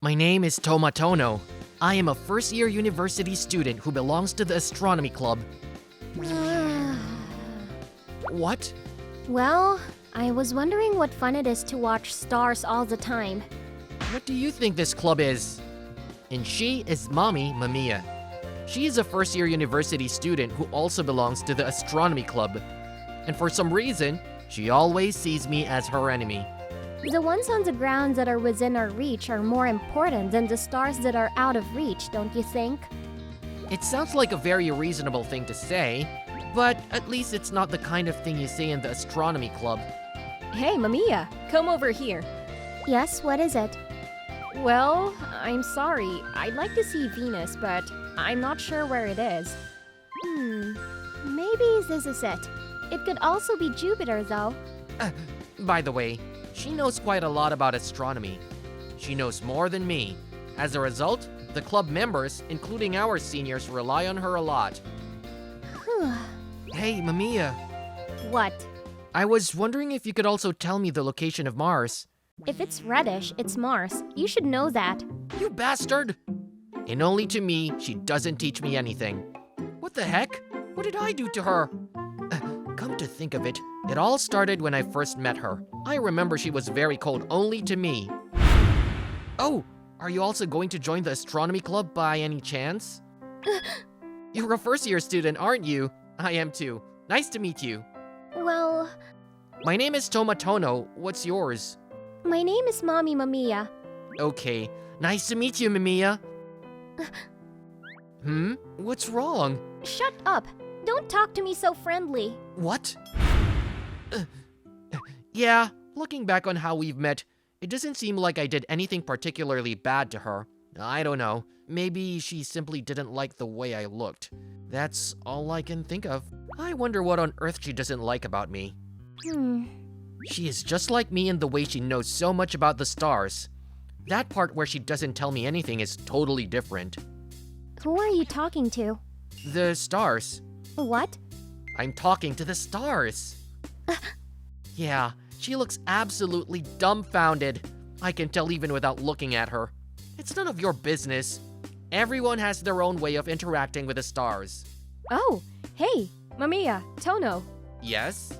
My name is Tomatono. I am a first-year university student who belongs to the Astronomy Club. What? Well, I was wondering what fun it is to watch stars all the time. What do you think this club is? And she is Mommy Mamiya. She is a first-year university student who also belongs to the Astronomy Club. And for some reason, she always sees me as her enemy. The ones on the ground that are within our reach are more important than the stars that are out of reach, don't you think? It sounds like a very reasonable thing to say, but at least it's not the kind of thing you say in the Astronomy Club. Hey, Mamiya, come over here. Yes, what is it? Well, I'm sorry. I'd like to see Venus, but I'm not sure where it is. Maybe this is it. It could also be Jupiter, though. By the way, she knows quite a lot about astronomy. She knows more than me. As a result, the club members, including our seniors, rely on her a lot. Hey, Mamiya. What? I was wondering if you could also tell me the location of Mars. If it's reddish, it's Mars. You should know that. You bastard! And only to me, she doesn't teach me anything. What the heck? What did I do to her? Come to think of it, it all started when I first met her. I remember she was very cold only to me. Oh, are you also going to join the Astronomy Club by any chance? You're a first-year student, aren't you? I am too. Nice to meet you. Well, My name is Tomatono. What's yours? my name is Mommy Mamiya. Okay. Nice to meet you, Mamiya. What's wrong? Shut up! Don't talk to me so friendly. What? Yeah, looking back on how we've met, it doesn't seem like I did anything particularly bad to her. I don't know. Maybe she simply didn't like the way I looked. That's all I can think of. I wonder what on earth she doesn't like about me. She is just like me in the way she knows so much about the stars. That part where she doesn't tell me anything is totally different. Who are you talking to? The stars. What? I'm talking to the stars. Yeah, she looks absolutely dumbfounded. I can tell even without looking at her. It's none of your business. Everyone has their own way of interacting with the stars. Oh, hey, Mamiya, Tono. Yes?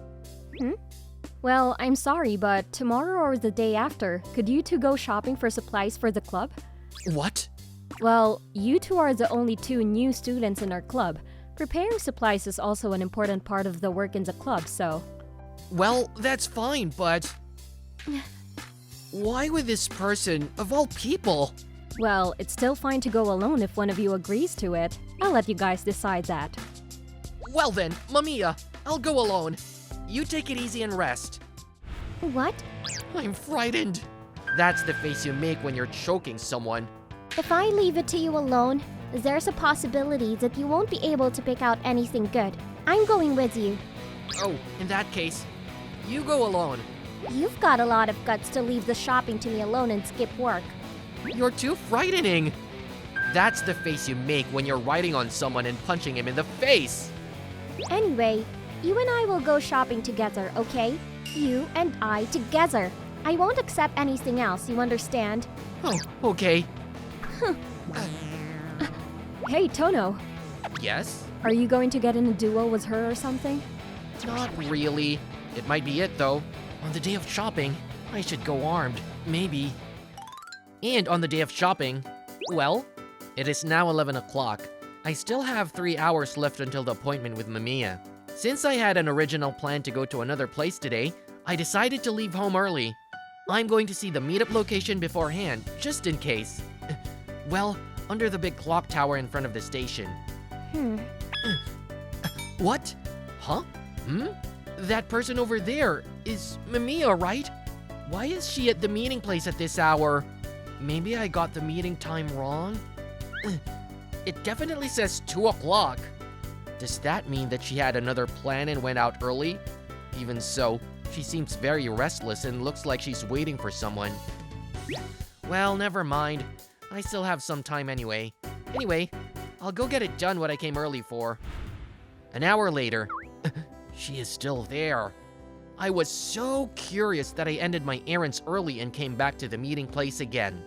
Well, I'm sorry, but tomorrow or the day after, could you two go shopping for supplies for the club? What? Well, you two are the only two new students in our club. Preparing supplies is also an important part of the work in the club, so... Well, that's fine, but... Why would this person, of all people? Well, it's still fine to go alone if one of you agrees to it. I'll let you guys decide that. Well then, Mamiya, I'll go alone. You take it easy and rest. What? I'm frightened. That's the face you make when you're choking someone. If I leave it to you alone, there's a possibility that you won't be able to pick out anything good. I'm going with you. Oh, in that case, you go alone. You've got a lot of guts to leave the shopping to me alone and skip work. You're too frightening. That's the face you make when you're riding on someone and punching him in the face. Anyway, you and I will go shopping together, okay? You and I together. I won't accept anything else, you understand? Oh, okay. Hey, Tono, Yes? are you going to get in a duo with her or something? Not really. It might be it, though. On the day of shopping, I should go armed. Maybe. And on the day of shopping, well, it is now 11 o'clock. I still have 3 hours left until the appointment with Mamiya. Since I had an original plan to go to another place today, I decided to leave home early. I'm going to see the meetup location beforehand, just in case. Well, under the big clock tower in front of the station. What? Huh? That person over there is Mamiya, right? Why is she at the meeting place at this hour? Maybe I got the meeting time wrong? It definitely says 2 o'clock. Does that mean that she had another plan and went out early? Even so, she seems very restless and looks like she's waiting for someone. Well, never mind. I still have some time anyway. Anyway, I'll go get it done what I came early for. An hour later, she is still there. I was so curious that I ended my errands early and came back to the meeting place again.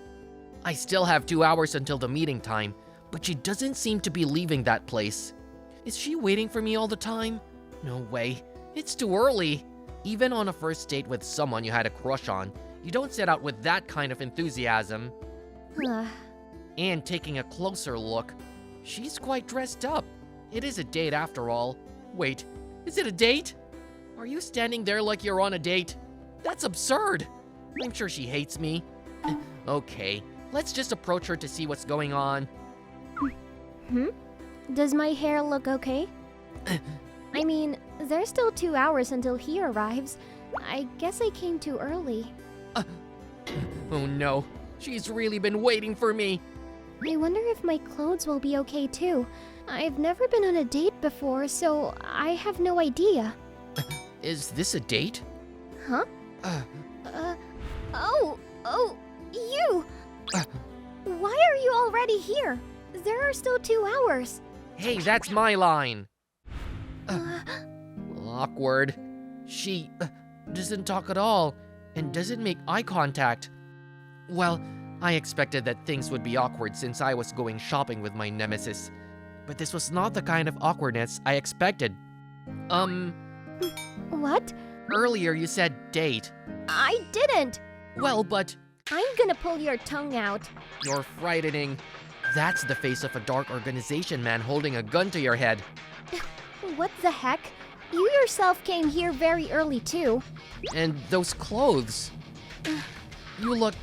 I still have 2 hours until the meeting time, but she doesn't seem to be leaving that place. Is she waiting for me all the time? No way. It's too early. Even on a first date with someone you had a crush on, you don't set out with that kind of enthusiasm. And taking a closer look, she's quite dressed up. It is a date after all. Wait, is it a date? Are you standing there like you're on a date? That's absurd. I'm sure she hates me. Okay, let's just approach her to see what's going on. Does my hair look okay? I mean, there's still 2 hours until he arrives. I guess I came too early. Oh no, she's really been waiting for me. I wonder if my clothes will be okay too. I've never been on a date before, so I have no idea. Is this a date? Huh? Oh, you! Why are you already here? There are still 2 hours. Hey, that's my line. Awkward. She doesn't talk at all and doesn't make eye contact. Well, I expected that things would be awkward since I was going shopping with my nemesis. But this was not the kind of awkwardness I expected. What? Earlier you said date. I didn't. Well, but I'm gonna pull your tongue out. you're frightening. That's the face of a dark organization man holding a gun to your head. What the heck? You yourself came here very early too. And those clothes. You look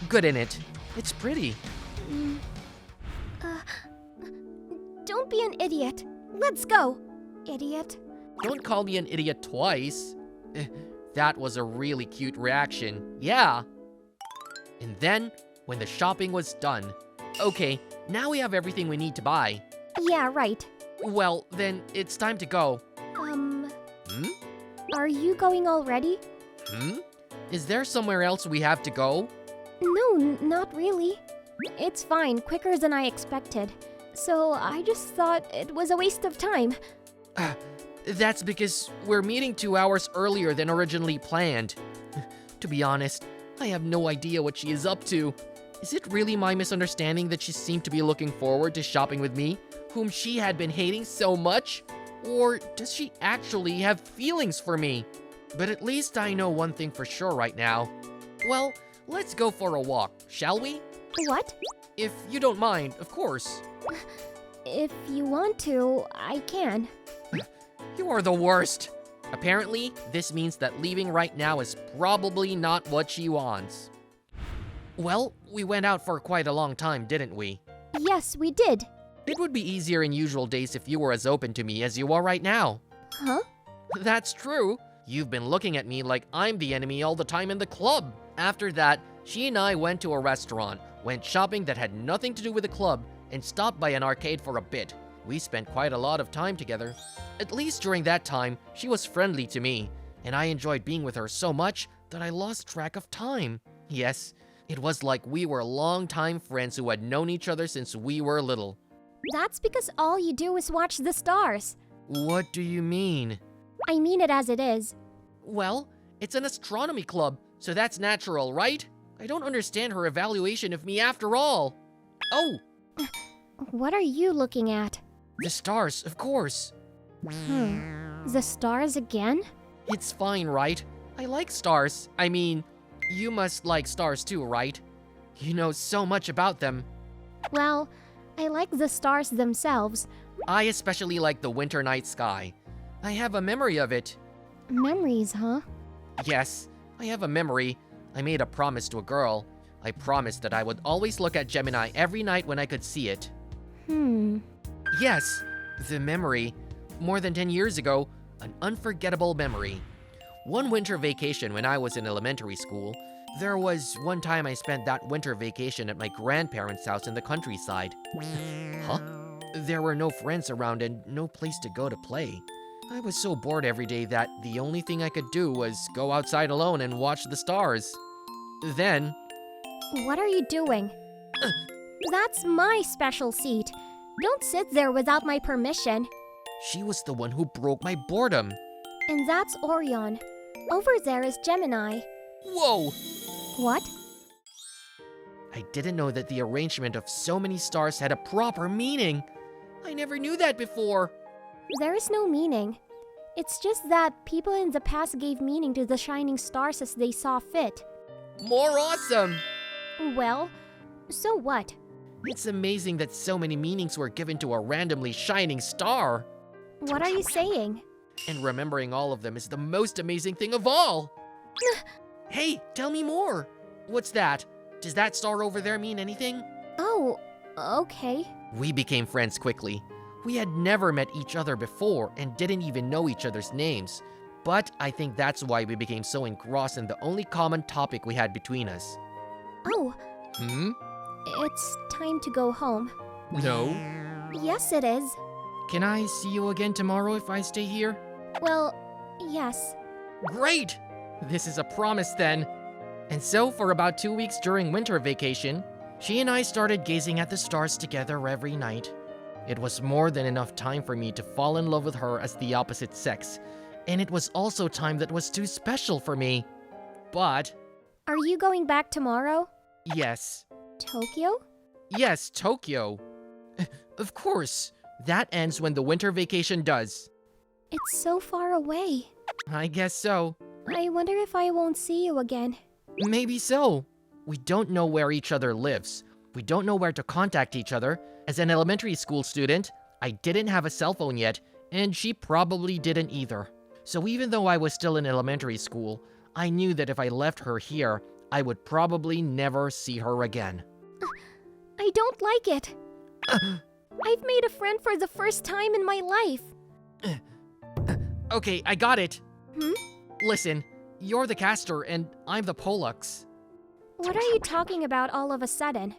good in it. It's pretty. Don't be an idiot. Let's go, idiot. Don't call me an idiot twice. That was a really cute reaction. Yeah. And then, when the shopping was done, okay, now we have everything we need to buy. Yeah, right. Well, then it's time to go. Are you going already? Is there somewhere else we have to go? No, not really. It's fine, quicker than I expected. So I just thought it was a waste of time. That's because we're meeting 2 hours earlier than originally planned. To be honest, I have no idea what she is up to. Is it really my misunderstanding that she seemed to be looking forward to shopping with me, whom she had been hating so much? Or does she actually have feelings for me? But at least I know one thing for sure right now. Well, let's go for a walk, shall we? What? If you don't mind, of course. If you want to, I can. You are the worst. Apparently, this means that leaving right now is probably not what she wants. Well, we went out for quite a long time, didn't we? Yes, we did. It would be easier in usual days if you were as open to me as you are right now. Huh? That's true. You've been looking at me like I'm the enemy all the time in the club. After that, she and I went to a restaurant, went shopping that had nothing to do with the club, and stopped by an arcade for a bit. We spent quite a lot of time together. At least during that time, she was friendly to me, and I enjoyed being with her so much that I lost track of time. Yes, it was like we were longtime friends who had known each other since we were little. That's because all you do is watch the stars. What do you mean? I mean it as it is. Well, it's an astronomy club, so that's natural, right? I don't understand her evaluation of me after all. Oh, What are you looking at? the stars, of course. The stars again? It's fine, right? I like stars. I mean, you must like stars too, right? You know so much about them. Well, I like the stars themselves. I especially like the winter night sky. I have a memory of it. Memories, huh? Yes, I have a memory. I made a promise to a girl. I promised that I would always look at Gemini every night when I could see it. Yes, the memory. More than 10 years ago, an unforgettable memory. One winter vacation when I was in elementary school, there was one time I spent that winter vacation at my grandparents' house in the countryside. Huh? There were no friends around and no place to go to play. I was so bored every day that the only thing I could do was go outside alone and watch the stars. Then, What are you doing? That's my special seat. Don't sit there without my permission. she was the one who broke my boredom. And that's Orion. Over there is Gemini. Whoa! What? I didn't know that the arrangement of so many stars had a proper meaning. I never knew that before. There is no meaning. It's just that people in the past gave meaning to the shining stars as they saw fit. More awesome! Well, so what? It's amazing that so many meanings were given to a randomly shining star. What are you saying? And remembering all of them is the most amazing thing of all. Hey, tell me more. What's that? Does that star over there mean anything? Oh, okay. We became friends quickly. We had never met each other before and didn't even know each other's names. But I think that's why we became so engrossed in the only common topic we had between us. Oh, It's time to go home. No. yes it is. Can I see you again tomorrow if I stay here? Well, yes. Great! This is a promise then. And so for about 2 weeks during winter vacation, she and I started gazing at the stars together every night. It was more than enough time for me to fall in love with her as the opposite sex, and it was also time that was too special for me. But, Are you going back tomorrow? yes. Tokyo? Yes, Tokyo. Of course. That ends when the winter vacation does. It's so far away. I guess so. I wonder if I won't see you again. Maybe so. We don't know where each other lives. We don't know where to contact each other. As an elementary school student, I didn't have a cell phone yet, and she probably didn't either. So even though I was still in elementary school, I knew that if I left her here, I would probably never see her again. I don't like it. I've made a friend for the first time in my life. Okay, I got it. Hmm? Listen, you're the caster and I'm the pollux. What are you talking about all of a sudden?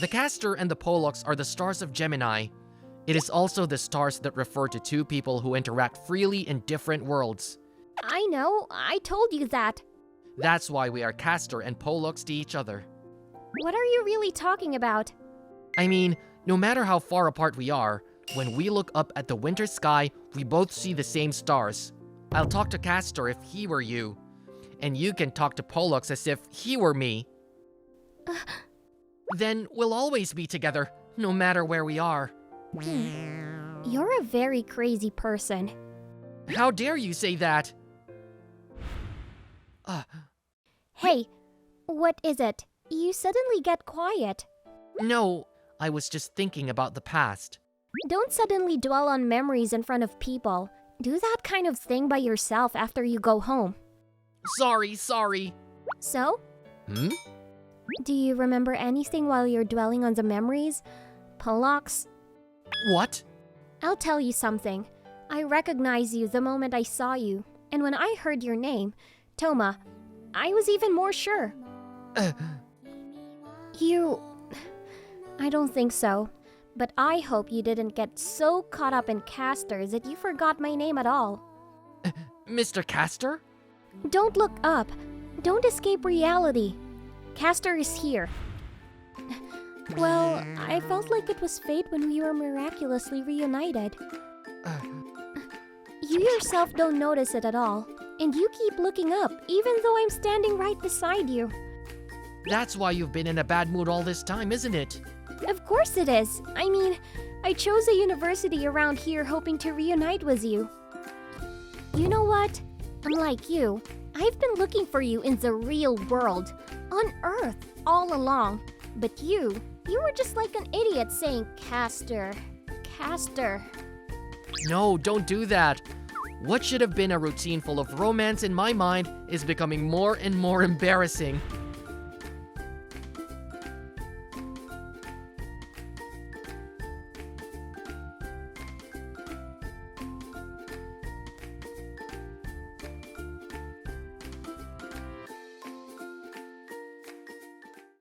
The caster and the pollux are the stars of Gemini. It is also the stars that refer to two people who interact freely in different worlds. I know, I told you that. That's why we are caster and pollux to each other. What are you really talking about? I mean, no matter how far apart we are, when we look up at the winter sky, we both see the same stars. I'll talk to Castor if he were you, and you can talk to Pollux as if he were me. Then we'll always be together, no matter where we are. You're a very crazy person. How dare you say that? Hey, what is it? You suddenly get quiet. No, I was just thinking about the past. Don't suddenly dwell on memories in front of people. Do that kind of thing by yourself after you go home. Sorry. So, Hmm? do you remember anything while you're dwelling on the memories? Pollux, What? I'll tell you something. I recognized you the moment I saw you, and when I heard your name, Toma, I was even more sure. I don't think so. But I hope you didn't get so caught up in casters that you forgot my name at all. Mr. Castor? Don't look up. Don't escape reality. Castor is here. Well, I felt like it was fate when we were miraculously reunited. You yourself don't notice it at all. And you keep looking up, even though I'm standing right beside you. That's why you've been in a bad mood all this time, isn't it? Of course it is. I mean, I chose a university around here hoping to reunite with you. You know what? Unlike you, I've been looking for you in the real world, on Earth, all along. But you were just like an idiot saying Castor. No, don't do that. What should have been a routine full of romance in my mind is becoming more and more embarrassing.